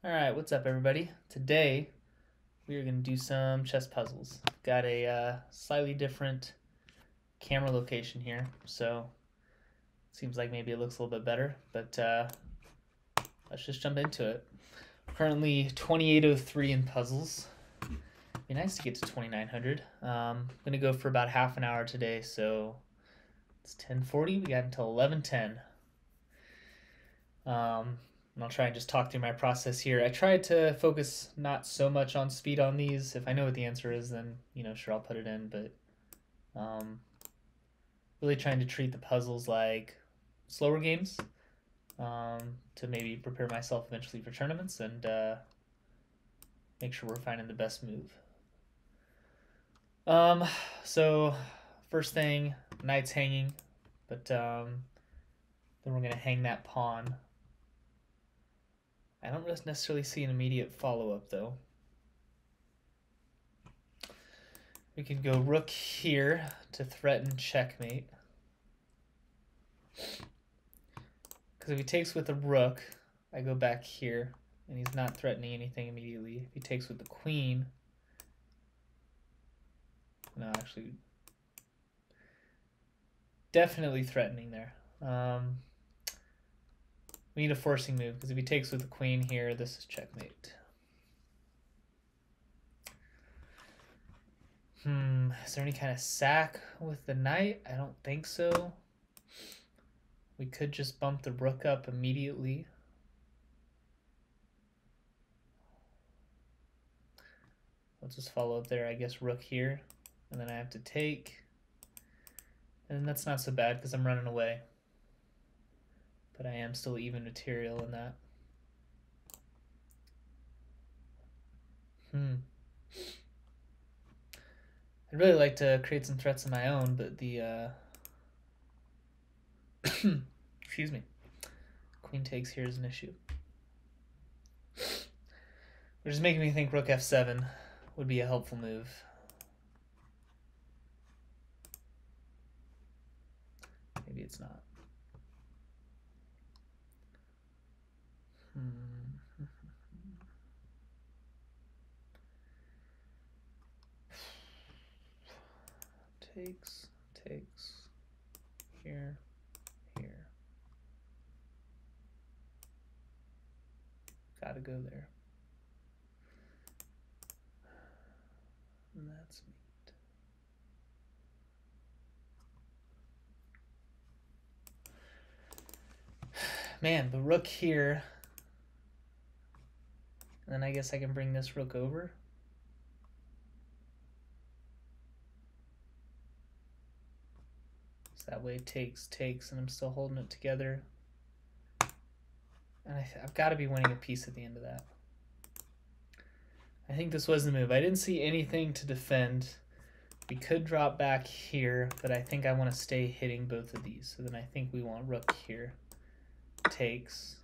Alright, what's up everybody? Today we are going to do some chess puzzles. Got a slightly different camera location here, so seems like maybe it looks a little bit better, but let's just jump into it. Currently 2803 in puzzles. Be nice to get to 2900. I'm going to go for about half an hour today, so it's 10:40. We got until 11:10. And I'll try and just talk through my process here. I tried to focus not so much on speed on these. If I know what the answer is, then, sure, I'll put it in. But really trying to treat the puzzles like slower games to maybe prepare myself eventually for tournaments and make sure we're finding the best move. So first thing, knight's hanging, but then we're going to hang that pawn. I don't necessarily see an immediate follow-up, though. We could go rook here to threaten checkmate. Because if he takes with a rook, I go back here, and he's not threatening anything immediately. If he takes with the queen... No, actually... Definitely threatening there. We need a forcing move, because if he takes with the queen here, this is checkmate. Is there any kind of sack with the knight? I don't think so. We could just bump the rook up immediately. Let's just follow up there, I guess rook here. And then I have to take. And that's not so bad, because I'm running away. But I am still even material in that. I'd really like to create some threats of my own, but the excuse me, queen takes here is an issue. Which is making me think rook f7 would be a helpful move. Maybe it's not. Takes, here, here. Gotta go there. And that's neat. Man, the rook here. And then I guess I can bring this rook over. So that way it takes, and I'm still holding it together. And I've got to be winning a piece at the end of that. I think this was the move. I didn't see anything to defend. We could drop back here, but I think I want to stay hitting both of these. So then I think we want rook here. Takes.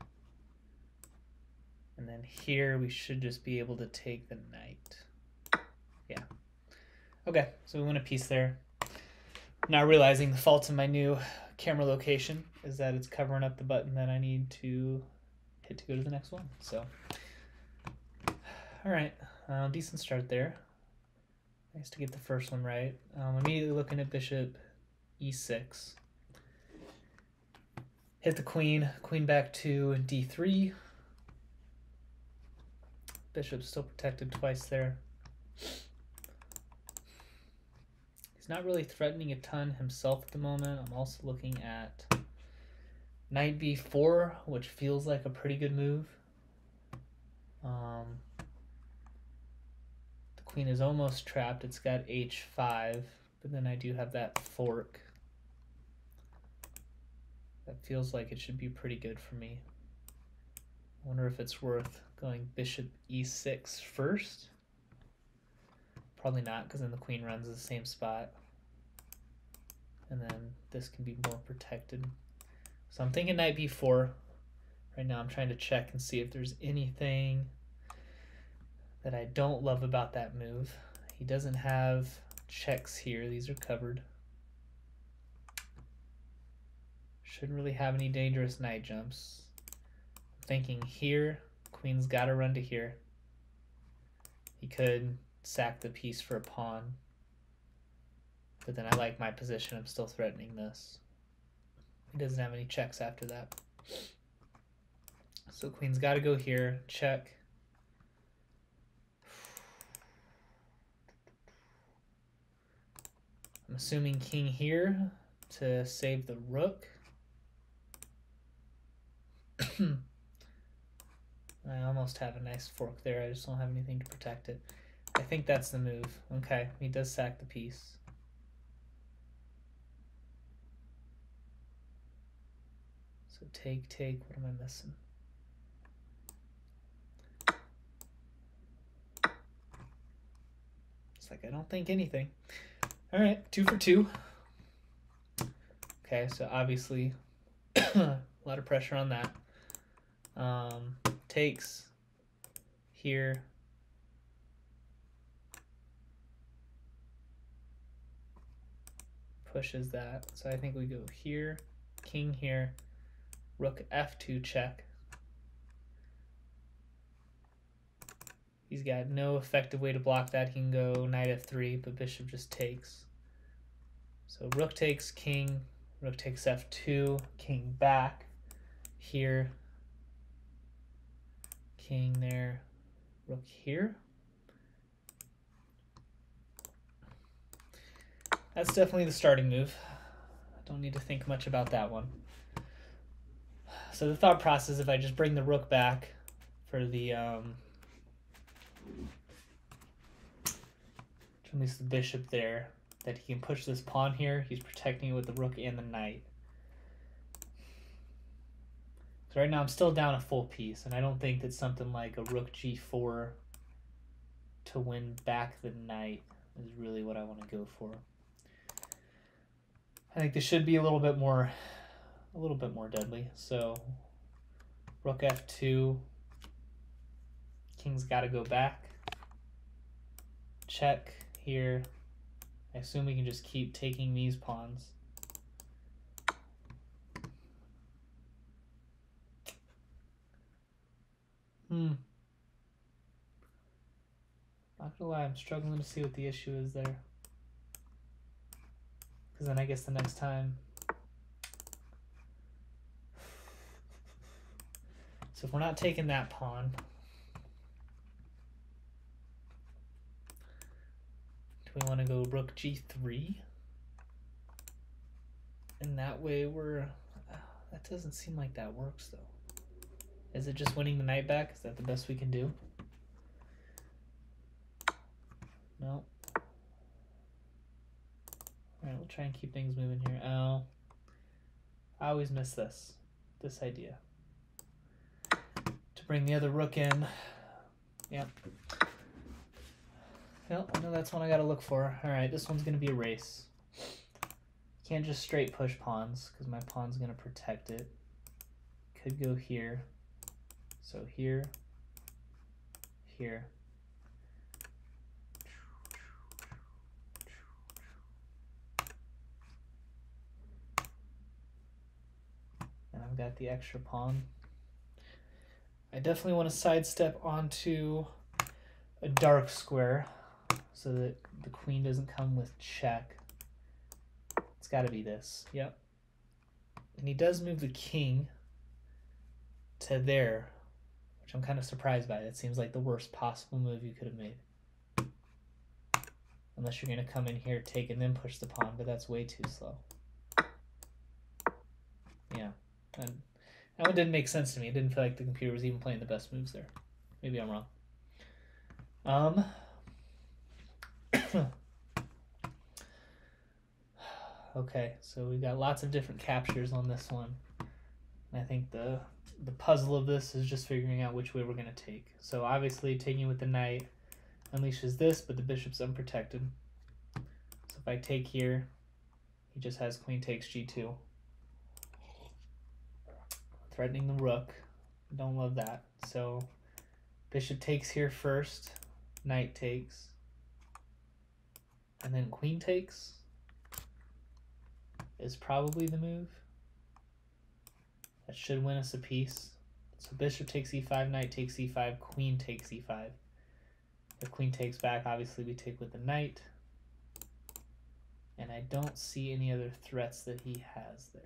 And then here we should just be able to take the knight. Yeah. Okay, so we win a piece there. Now realizing the fault of my new camera location is that it's covering up the button that I need to hit to go to the next one. So, all right, decent start there. Nice to get the first one right. Immediately looking at bishop e6. Hit the queen, queen back to d3. Bishop's still protected twice there. He's not really threatening a ton himself at the moment. I'm also looking at knight b4, which feels like a pretty good move. The queen is almost trapped. It's got h5, but then I do have that fork. That feels like it should be pretty good for me. I wonder if it's worth going bishop e6 first. Probably not, because then the queen runs the same spot. And then this can be more protected. So I'm thinking knight b4. Right now I'm trying to check and see if there's anything that I don't love about that move. He doesn't have checks here. These are covered. Shouldn't really have any dangerous knight jumps. I'm thinking here Queen's got to run to here. He could sack the piece for a pawn. But then I like my position. I'm still threatening this. He doesn't have any checks after that. So queen's got to go here. Check. I'm assuming king here to save the rook. I almost have a nice fork there. I just don't have anything to protect it. I think that's the move. Okay, he does sack the piece. So take. What am I missing? It's like I don't think anything. All right, 2 for 2. Okay, so obviously a lot of pressure on that. Takes here. Pushes that. So I think we go here, king here, rook f2 check. He's got no effective way to block that. He can go knight f3, but bishop just takes. So rook takes, king, rook takes f2, king back here, king there, rook here. That's definitely the starting move. I don't need to think much about that one. So the thought process, if I just bring the rook back for the at least the bishop there, that he can push this pawn here. He's protecting it with the rook and the knight. So right now I'm still down a full piece, and I don't think that something like a rook g4 to win back the knight is really what I want to go for. I think this should be a little bit more deadly. So rook f2, king's got to go back. Check here. I assume we can just keep taking these pawns. Not gonna lie, I'm struggling to see what the issue is there. Because then I guess the next time. So if we're not taking that pawn, do we want to go rook g3? And that way that doesn't seem like that works though. Is it just winning the knight back? Is that the best we can do? No. Alright, we'll try and keep things moving here. Oh, I always miss this idea. To bring the other rook in. Yep. Well, I know that's one I gotta look for. Alright, this one's gonna be a race. Can't just straight push pawns, because my pawn's gonna protect it. Could go here. So here, here. And I've got the extra pawn. I definitely want to sidestep onto a dark square so that the queen doesn't come with check. It's got to be this. Yep. And he does move the king to there, which I'm kind of surprised by. That seems like the worst possible move you could have made. Unless you're going to come in here, take, and then push the pawn, but that's way too slow. Yeah. And that one didn't make sense to me. It didn't feel like the computer was even playing the best moves there. Maybe I'm wrong. Okay, so we've got lots of different captures on this one. And I think the puzzle of this is just figuring out which way we're going to take. So obviously taking with the knight unleashes this, but the bishop's unprotected. So if I take here, he just has queen takes g2. Threatening the rook. Don't love that. So bishop takes here first, knight takes, and then queen takes is probably the move. That should win us a piece. So bishop takes e5, knight takes e5, queen takes e5. If queen takes back, obviously we take with the knight. And I don't see any other threats that he has there.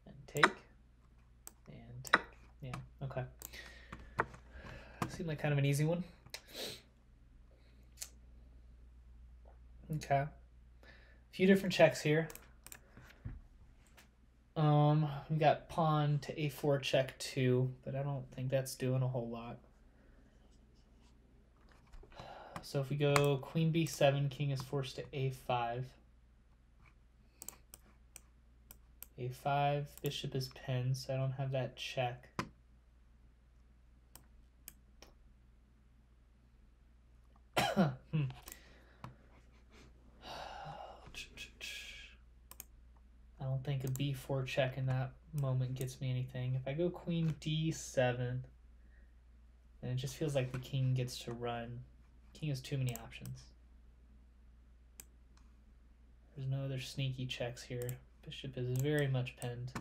And take. And take. Yeah, okay. Seemed like kind of an easy one. Okay. A few different checks here. We got pawn to a4 check 2, but I don't think that's doing a whole lot. So if we go queen b7, king is forced to a5. a5, bishop is pinned, so I don't have that check. I don't think a b4 check in that moment gets me anything. If I go queen d7, then it just feels like the king gets to run. King has too many options. There's no other sneaky checks here. Bishop is very much pinned.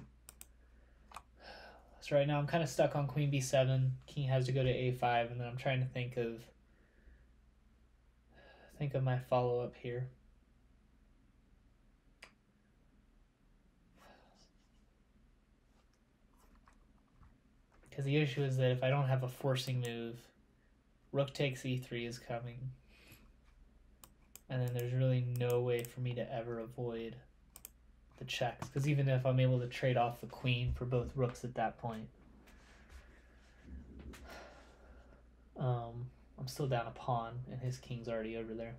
So right now I'm kind of stuck on queen b7. King has to go to a5, and then I'm trying to think of my follow-up here. Because the issue is that if I don't have a forcing move, rook takes e3 is coming. And then there's really no way for me to ever avoid the checks. Because even if I'm able to trade off the queen for both rooks at that point, I'm still down a pawn, and his king's already over there.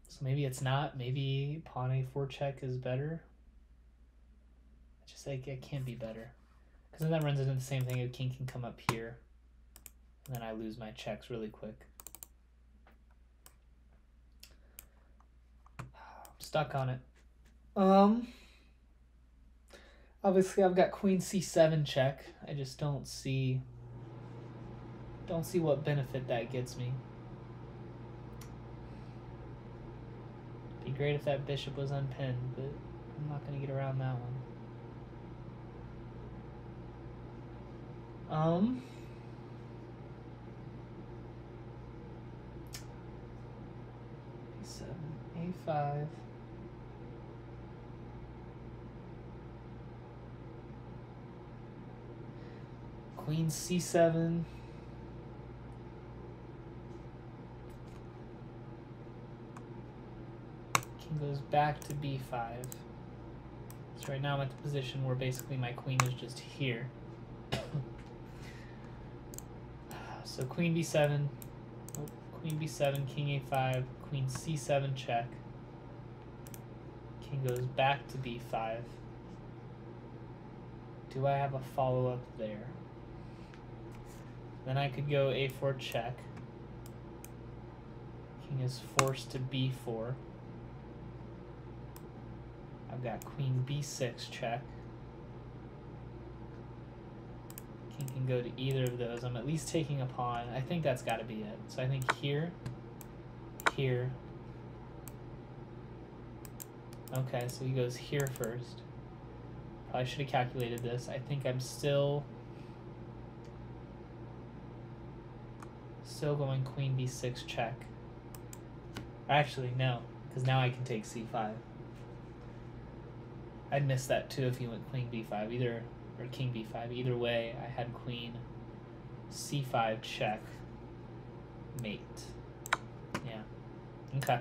So maybe it's not. Maybe pawn a4 check is better. I just like it can't be better. Because then that runs into the same thing. A king can come up here, and then I lose my checks really quick. I'm stuck on it. Obviously I've got queen c7 check. I just don't see what benefit that gets me. It'd be great if that bishop was unpinned, but I'm not going to get around that one. A7, A5. Queen C7. King goes back to B5. So right now I'm at the position where basically my queen is just here. So queen B7, queen B7, king A5, queen C7 check. King goes back to B5. Do I have a follow-up there? Then I could go A4 check. King is forced to B4. I've got queen B6 check. King can go to either of those. I'm at least taking a pawn. I think that's got to be it. So I think here, here. Okay, so he goes here first. Probably should have calculated this. I think I'm still going queen b6 check. Actually, no, because now I can take c5. I'd miss that too if he went queen b5, or king b5. Either way, I had queen c5 check mate. Yeah. Okay.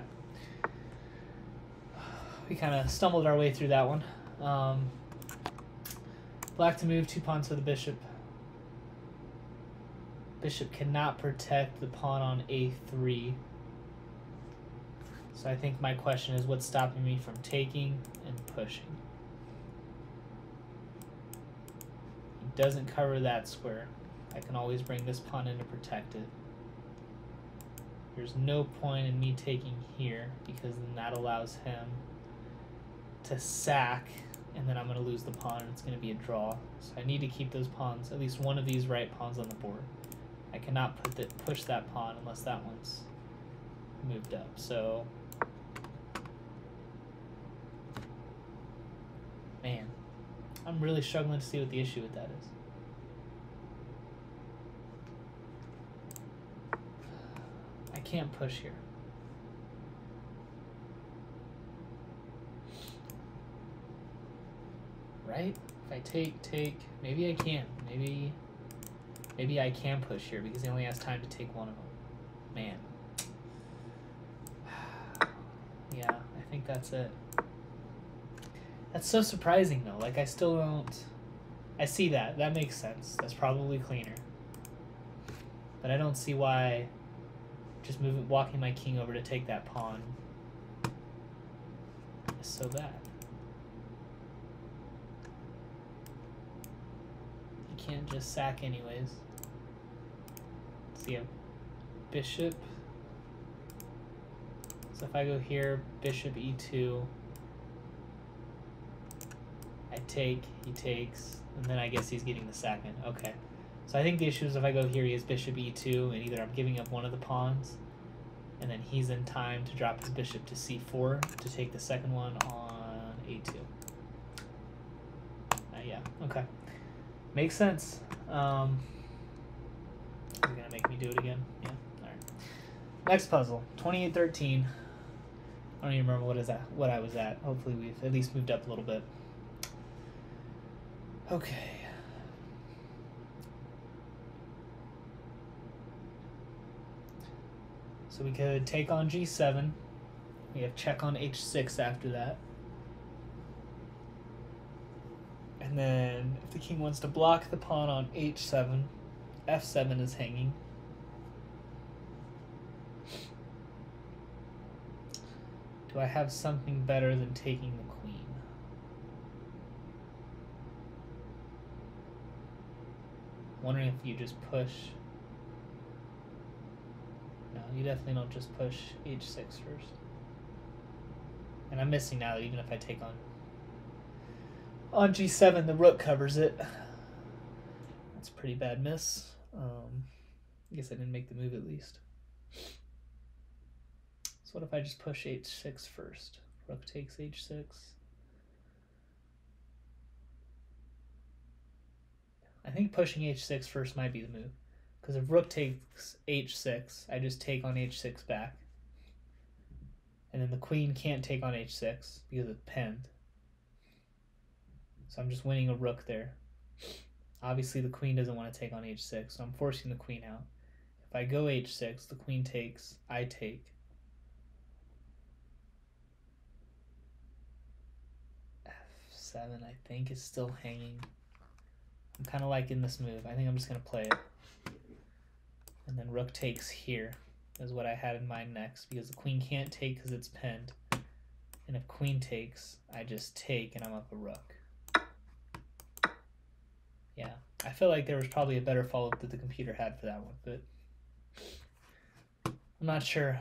We kind of stumbled our way through that one. Black to move 2 pawns to the bishop. Bishop cannot protect the pawn on a3. So I think my question is, what's stopping me from taking and pushing? He doesn't cover that square. I can always bring this pawn in to protect it. There's no point in me taking here, because then that allows him to sack, and then I'm going to lose the pawn, and it's going to be a draw. So I need to keep those pawns, at least one of these right pawns on the board. I cannot push that pawn unless that one's moved up. So I'm really struggling to see what the issue with that is. I can't push here. Right? If I take, maybe I can. Maybe I can push here because he only has time to take one of them. Man. Yeah, I think that's it. That's so surprising though. Like I still don't. I see that. That makes sense. That's probably cleaner. But I don't see why just walking my king over to take that pawn is so bad. You can't just sack anyways. So you have bishop. So if I go here, bishop e2, I take, he takes, and then I guess he's getting the second. Okay. So I think the issue is if I go here, he has bishop e2, and either I'm giving up one of the pawns, and then he's in time to drop his bishop to c4 to take the second one on a2. Yeah, okay. Makes sense. Is it going to make me do it again? Yeah, all right. Next puzzle, 2813. I don't even remember what I was at. Hopefully we've at least moved up a little bit. Okay. So we could take on g7. We have check on h6 after that. And then if the king wants to block the pawn on h7, f7 is hanging. Do I have something better than taking the queen? I'm wondering if you just push. No, you definitely don't just push h6 first. And I'm missing now that even if I take on g7, the rook covers it. That's a pretty bad miss. I guess I didn't make the move at least. So what if I just push h6 first? Rook takes h6. I think pushing h6 first might be the move. Because if rook takes h6, I just take on h6 back. And then the queen can't take on h6 because it's pinned. So I'm just winning a rook there. Obviously the queen doesn't want to take on h6, so I'm forcing the queen out. If I go h6, the queen takes, I take. f7 I think is still hanging. I'm kind of liking this move. I think I'm just going to play it. And then rook takes here is what I had in mind next, because the queen can't take because it's pinned. And if queen takes, I just take and I'm up a rook. Yeah, I feel like there was probably a better follow-up that the computer had for that one, but I'm not sure.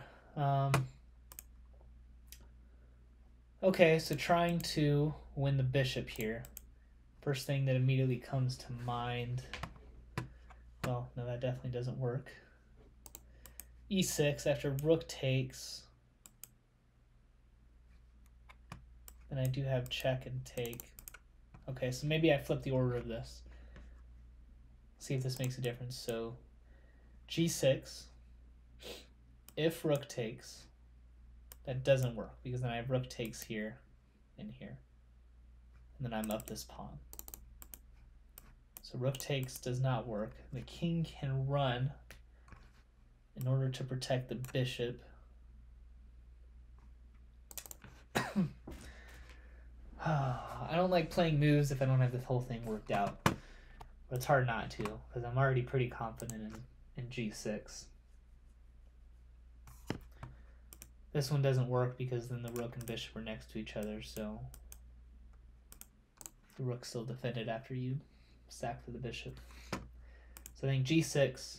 Okay, so trying to win the bishop here. First thing that immediately comes to mind, well, no, that definitely doesn't work. e6 after rook takes. Then I do have check and take. Okay, so maybe I flip the order of this. See if this makes a difference. So g6, if rook takes, that doesn't work because then I have rook takes here and here. And then I'm up this pawn. So rook takes does not work. The king can run in order to protect the bishop. I don't like playing moves if I don't have this whole thing worked out. But it's hard not to, because I'm already pretty confident in g6. This one doesn't work because then the rook and bishop are next to each other, so the rook's still defended after you sack for the bishop. So I think g6,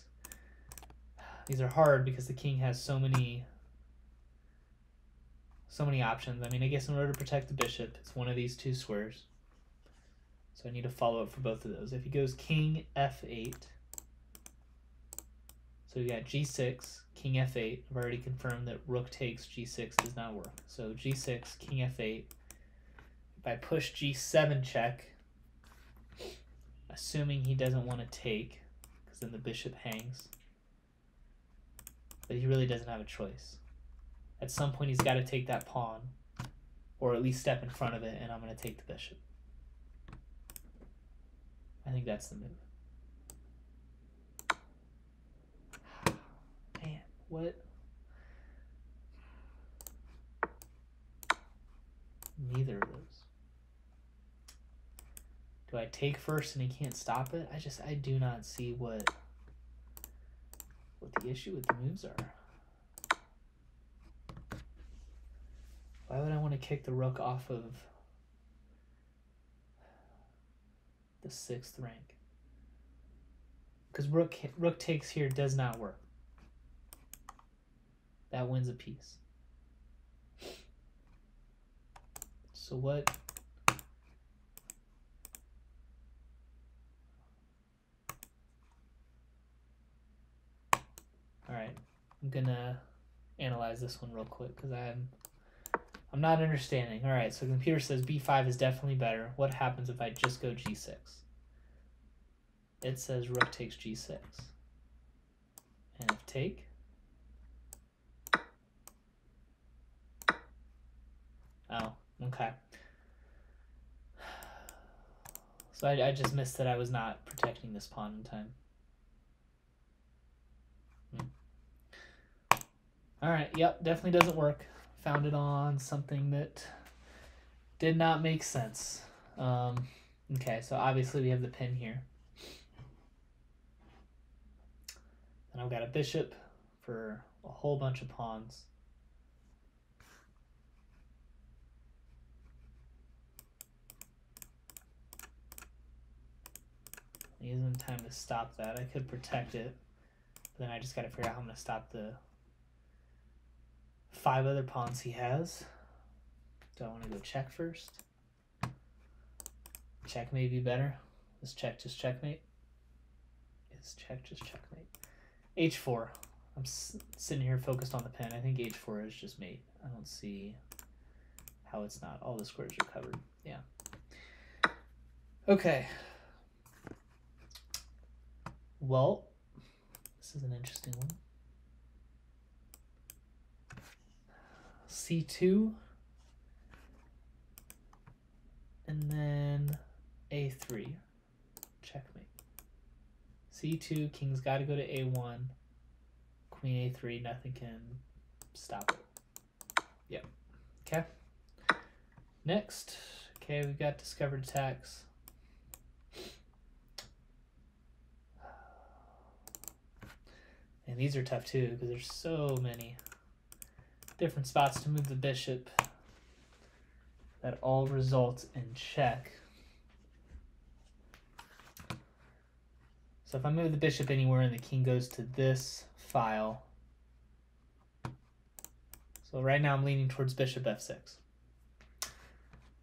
these are hard because the king has so many options. I mean, I guess in order to protect the bishop, it's one of these two squares. So I need to follow up for both of those. If he goes king f8, so we got g6, king f8. I've already confirmed that rook takes g6 does not work. So g6, king f8. If I push g7 check, assuming he doesn't want to take, because then the bishop hangs. But he really doesn't have a choice. At some point he's got to take that pawn, or at least step in front of it, and I'm going to take the bishop. I think that's the move. Man, what? Neither of those. Do I take first and he can't stop it? I do not see what the issue with the moves are. Why would I want to kick the rook off of the 6th rank? Because rook takes here does not work. That wins a piece. So what? All right, I'm gonna analyze this one real quick because I'm not understanding. All right, so the computer says b5 is definitely better. What happens if I just go g6? It says rook takes g6. And if take, oh, okay. So I just missed that I was not protecting this pawn in time. All right, yep, definitely doesn't work. Found it on something that did not make sense. Okay, so obviously we have the pin here. And I've got a bishop for a whole bunch of pawns. Using time to stop that. I could protect it, but then I just got to figure out how I'm going to stop the 5 other pawns he has. Do I want to go check first? Check may be better. Is check just checkmate? Is check just checkmate? h4. I'm sitting here focused on the pen. I think h4 is just mate. I don't see how it's not. All the squares are covered. Yeah. Okay. Well, this is an interesting one. c2. And then a3. Checkmate. c2, king's got to go to a1. Queen a3, nothing can stop it. Yep. Okay. Next. Okay, we've got discovered attacks. And these are tough too, because there's so many different spots to move the bishop that all result in check. So if I move the bishop anywhere and the king goes to this file, so right now I'm leaning towards bishop f6.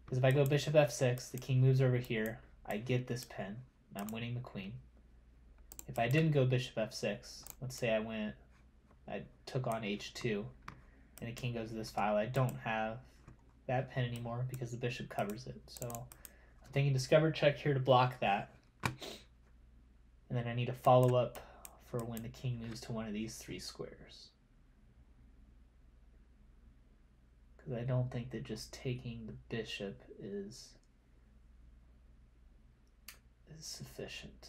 Because if I go bishop f6, the king moves over here, I get this pin, and I'm winning the queen. If I didn't go bishop f6, let's say I took on h2, and the king goes to this file, I don't have that pin anymore because the bishop covers it. So I'm thinking discover check here to block that. And then I need to follow up for when the king moves to one of these 3 squares. Because I don't think that just taking the bishop is sufficient.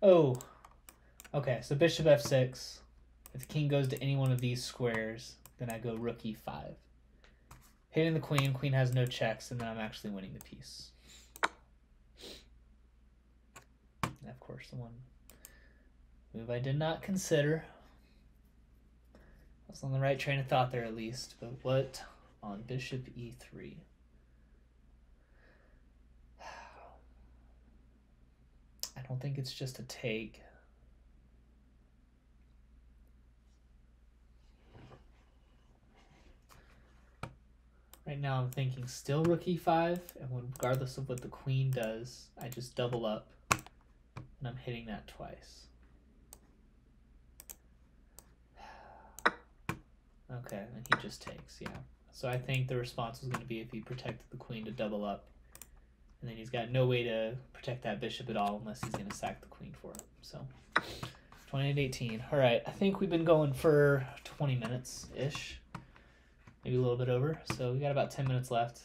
Oh, okay, so bishop f6. If the king goes to any one of these squares, then I go rook e5. Hitting the queen, queen has no checks, and then I'm actually winning the piece. And of course, the one move I did not consider. I was on the right train of thought there at least, but what on bishop e3? I don't think it's just a take. Right now I'm thinking still rook e5, and regardless of what the queen does, I just double up, and I'm hitting that twice. Okay, and he just takes, yeah. So I think the response was going to be if he protected the queen to double up. And then he's got no way to protect that bishop at all unless he's going to sack the queen for it. So 28-18. All right, I think we've been going for 20 minutes-ish. Maybe a little bit over. So we got about 10 minutes left.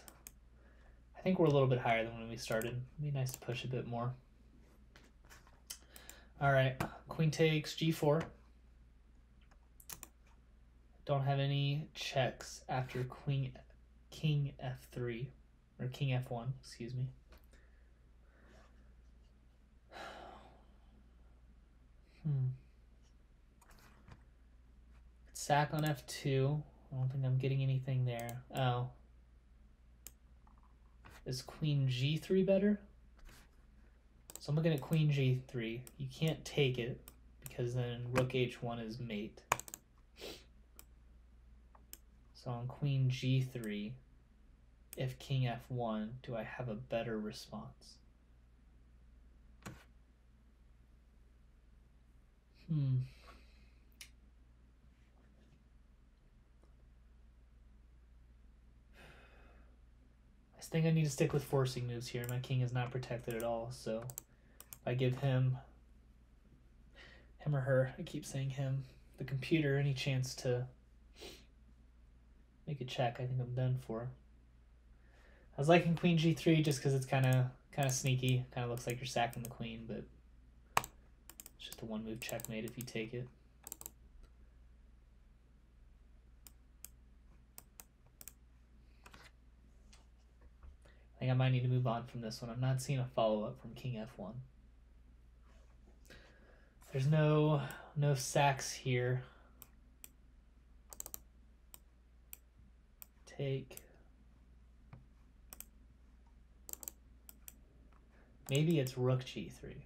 I think we're a little bit higher than when we started. It'd be nice to push a bit more. All right, queen takes g4. Don't have any checks after king f3, or king f1, excuse me. Sack on f2. I don't think I'm getting anything there. Oh. Is queen g3 better? So I'm looking at queen g3. You can't take it because then rook h1 is mate. So on queen g3, if king f1, do I have a better response? I think I need to stick with forcing moves here. My king is not protected at all, so if I give him or her, I keep saying him, the computer, any chance to make a check, I think I'm done for. I was liking queen g3 just because it's kind of sneaky. Kind of looks like you're sacking the queen, but it's just a one-move checkmate if you take it. I think I might need to move on from this one. I'm not seeing a follow-up from king f1. There's no sacks here. Take. Maybe it's rook g3.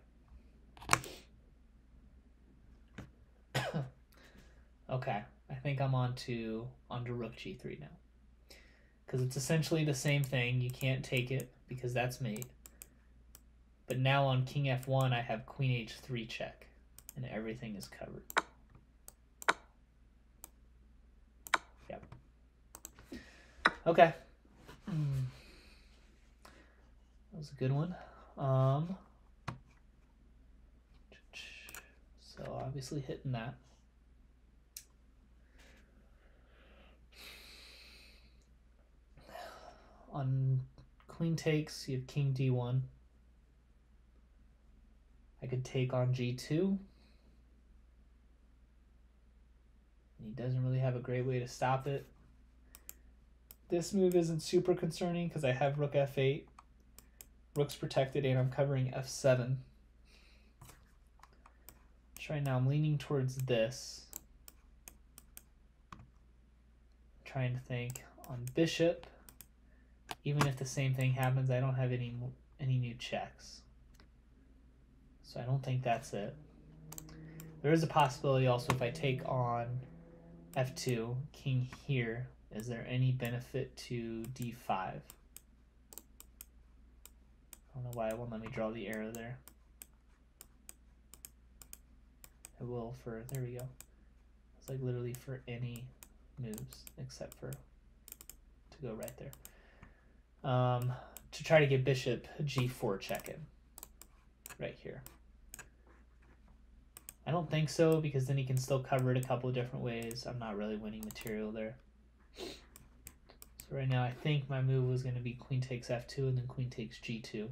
Okay, I think I'm onto rook g3 now. Because it's essentially the same thing. You can't take it because that's mate. But now on king f1, I have queen h3 check, and everything is covered. Yep. Okay. That was a good one. So obviously hitting that. On queen takes, you have king d1. I could take on g2. He doesn't really have a great way to stop it. This move isn't super concerning because I have rook f8. Rook's protected and I'm covering f7. So right now I'm leaning towards this. I'm trying to think on bishop. Even if the same thing happens, I don't have any new checks. So I don't think that's it. There is a possibility also if I take on f2, king here, is there any benefit to d5? I don't know why it won't let me draw the arrow there. It will for, there we go. It's like literally for any moves except for to go right there. To try to get bishop g4 check in right here. I don't think so because then he can still cover it a couple of different ways. I'm not really winning material there. So right now I think my move was going to be queen takes f2 and then queen takes g2.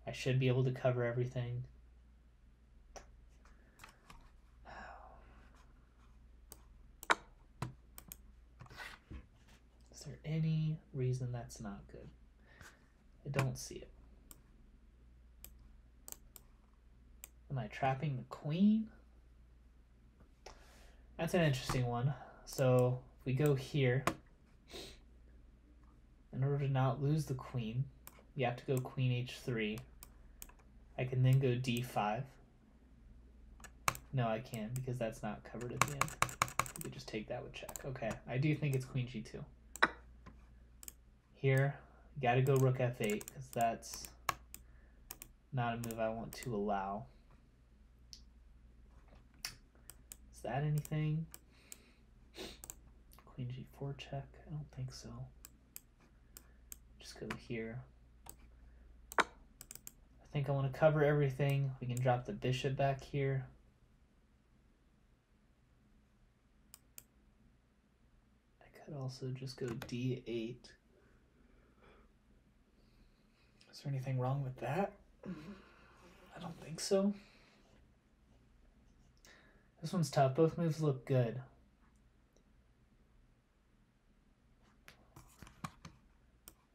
I should be able to cover everything. Is there any reason that's not good? I don't see it. Am I trapping the queen? That's an interesting one. So if we go here, in order to not lose the queen, you have to go queen h3. I can then go d5. No, I can't because that's not covered at the end. We just take that with check. Okay, I do think it's queen g2. Here, you gotta go rook f8 because that's not a move I want to allow. Is that anything? queen g4 check? I don't think so. Just go here. I think I want to cover everything. We can drop the bishop back here. I could also just go d8. Is there anything wrong with that? I don't think so. This one's tough. Both moves look good.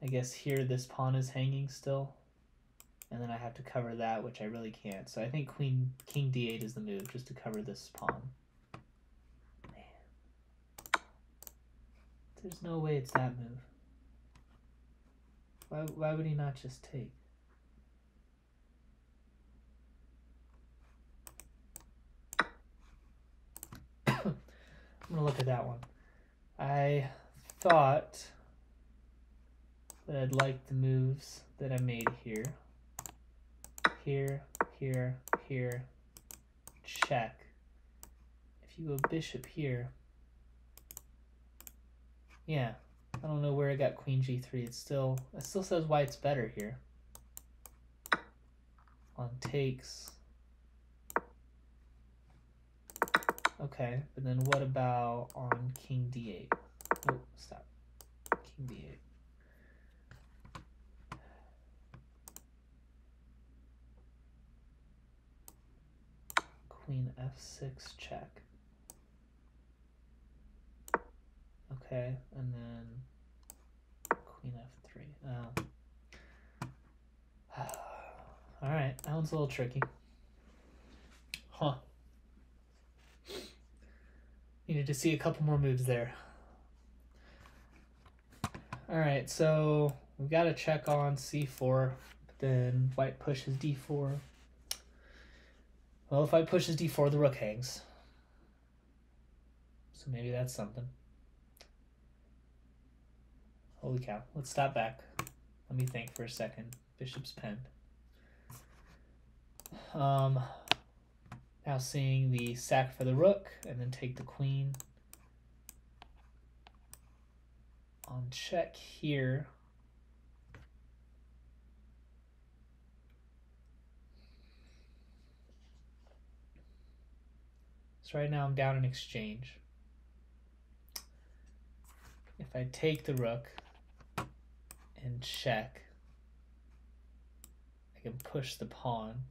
I guess here this pawn is hanging still. And then I have to cover that, which I really can't. So I think king d8 is the move, just to cover this pawn. Man. There's no way it's that move. Why would he not just take? I'm gonna look at that one. I thought that I'd like the moves that I made here. Here, here, here, check. If you go bishop here, yeah, I don't know where I got queen g3. It still says white's better here. On takes. Okay, but then what about on king d8? Oh, stop. King d8. Queen f6 check. Okay, and then queen f3. Oh. All right, that one's a little tricky. Huh. Needed to see a couple more moves there. All right, so we've got to check on c4, but then white pushes d4. Well, if white pushes d4, the rook hangs. So maybe that's something. Holy cow. Let's stop back. Let me think for a second. Bishop's pinned. Now seeing the sack for the rook and then take the queen. On check here. So right now I'm down in exchange. If I take the rook and check, I can push the pawn.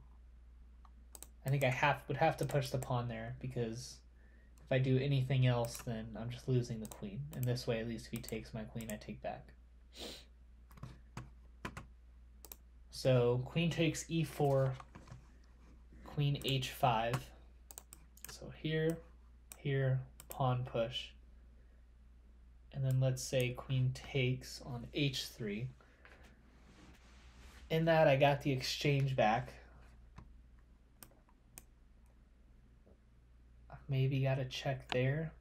I think I would have to push the pawn there, because if I do anything else, then I'm just losing the queen. And this way, at least if he takes my queen, I take back. So queen takes e4, queen h5. So here, here, pawn push. And then let's say queen takes on h3. In that, I got the exchange back. Maybe got to check there.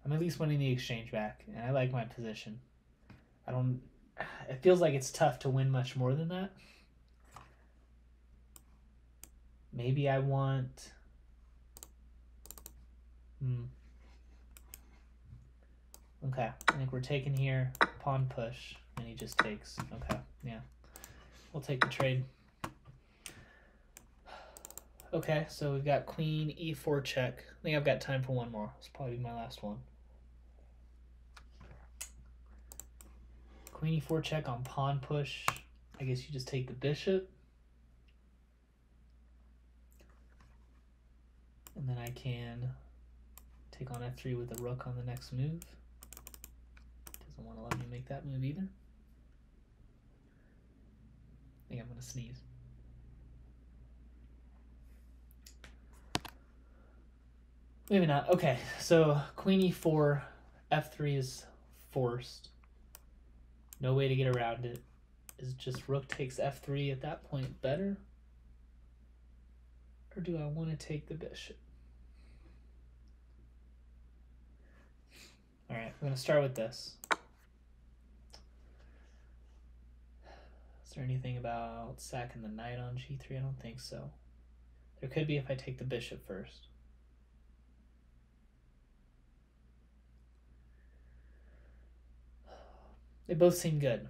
I'm at least winning the exchange back, and I like my position. It feels like it's tough to win much more than that. Maybe I want... Okay, I think we're taking here, pawn push, and he just takes. Okay, yeah. We'll take the trade. Okay, so we've got queen e4 check. I think I've got time for one more. This will probably be my last one. Queen e4 check on pawn push. I guess you just take the bishop. And then I can take on f3 with the rook on the next move. Doesn't want to let me make that move either. I think I'm going to sneeze. Maybe not. Okay, so queen e4, f3 is forced. No way to get around it. Is just rook takes f3 at that point better? Or do I want to take the bishop? All right, I'm going to start with this. Is there anything about sacking the knight on g3? I don't think so. There could be if I take the bishop first. They both seem good.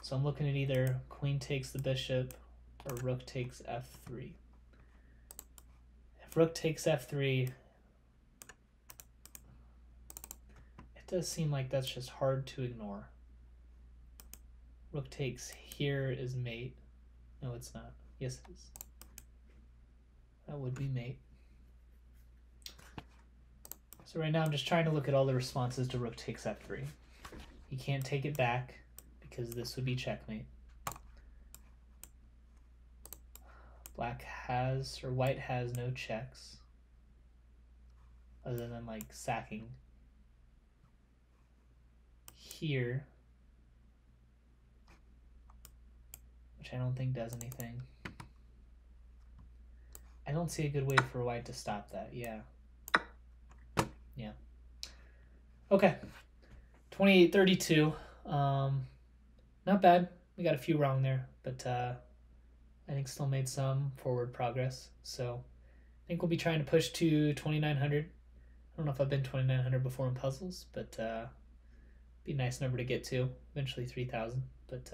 So I'm looking at either queen takes the bishop or rook takes f3. If rook takes f3, it does seem like that's just hard to ignore. Rook takes here is mate. No, it's not. Yes, it is. That would be mate. So right now I'm just trying to look at all the responses to rook takes f3. He can't take it back because this would be checkmate. Black has, or white has no checks other than like sacking here, which I don't think does anything. I don't see a good way for white to stop that. Yeah. Okay. 28-32. Not bad. We got a few wrong there, but I think still made some forward progress. So I think we'll be trying to push to 2,900. I don't know if I've been 2,900 before in puzzles, but be a nice number to get to. Eventually 3,000. But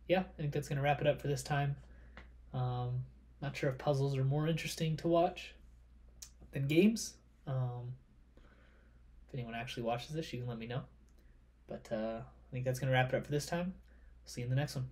yeah, I think that's going to wrap it up for this time. Not sure if puzzles are more interesting to watch than games. If anyone actually watches this, you can let me know. But I think that's going to wrap it up for this time. See you in the next one.